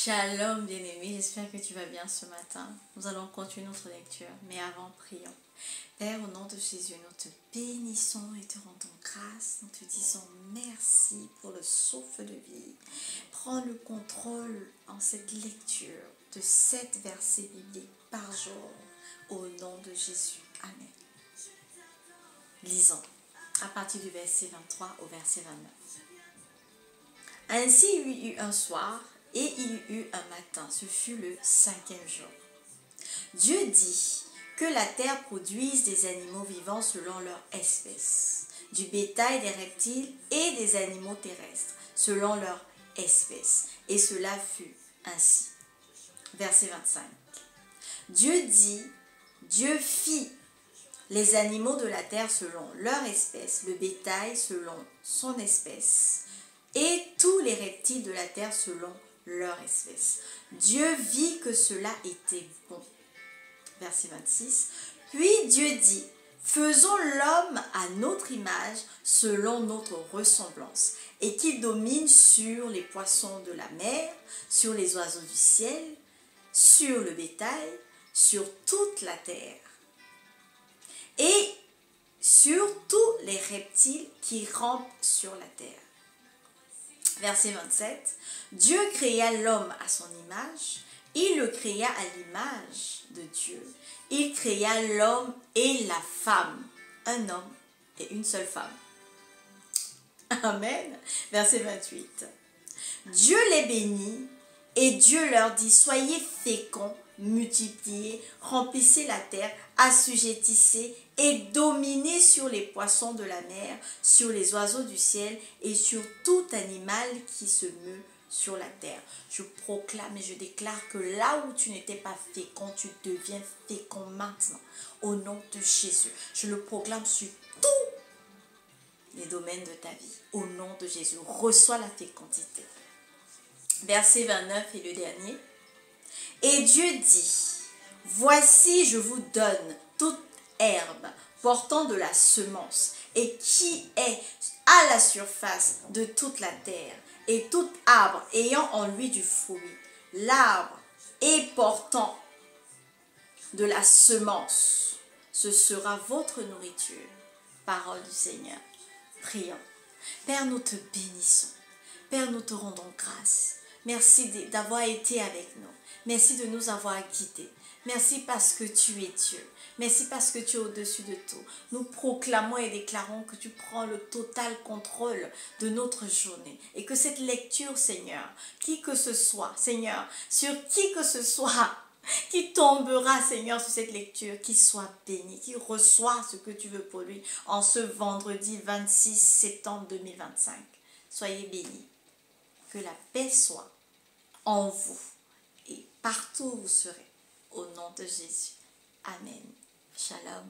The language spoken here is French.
Shalom bien-aimé, j'espère que tu vas bien ce matin. Nous allons continuer notre lecture, mais avant, prions. Père, au nom de Jésus, nous te bénissons et te rendons grâce. Nous te disons merci pour le souffle de vie. Prends le contrôle en cette lecture de 7 versets bibliques par jour, au nom de Jésus. Amen. Lisons à partir du verset 23 au verset 29. Ainsi il y eut un soir et il y eut un matin, ce fut le 5e jour. Dieu dit que la terre produise des animaux vivants selon leur espèce, du bétail, des reptiles et des animaux terrestres selon leur espèce. Et cela fut ainsi. Verset 25. Dieu fit les animaux de la terre selon leur espèce, le bétail selon son espèce, et tous les reptiles de la terre selon leur espèce. Dieu vit que cela était bon. Verset 26. Puis Dieu dit, faisons l'homme à notre image, selon notre ressemblance, et qu'il domine sur les poissons de la mer, sur les oiseaux du ciel, sur le bétail, sur toute la terre, et sur tous les reptiles qui rampent sur la terre. Verset 27. Dieu créa l'homme à son image, il le créa à l'image de Dieu. Il créa l'homme et la femme, un homme et une seule femme. Amen. Verset 28. Dieu les bénit et Dieu leur dit, soyez féconds, multipliez, remplissez la terre, assujettissez et dominez sur les poissons de la mer, sur les oiseaux du ciel et sur tout animal qui se meut sur la terre. Je proclame et je déclare que là où tu n'étais pas fécond, tu deviens fécond maintenant. Au nom de Jésus, je le proclame sur tous les domaines de ta vie. Au nom de Jésus, reçois la fécondité. Verset 29 et le dernier. Et Dieu dit, voici je vous donne toute herbe portant de la semence et qui est à la surface de toute la terre et tout arbre ayant en lui du fruit, l'arbre et portant de la semence, ce sera votre nourriture. Parole du Seigneur. Prions. Père, nous te bénissons. Père, nous te rendons grâce. Merci d'avoir été avec nous. Merci de nous avoir guidés. Merci parce que tu es Dieu. Merci parce que tu es au-dessus de tout. Nous proclamons et déclarons que tu prends le total contrôle de notre journée. Et que cette lecture, Seigneur, qui que ce soit, Seigneur, sur qui que ce soit, qui tombera, Seigneur, sur cette lecture, qu'il soit béni, qu'il reçoive ce que tu veux pour lui en ce vendredi 26 septembre 2025. Soyez bénis. Que la paix soit en vous et partout où vous serez. Au nom de Jésus. Amen. Shalom.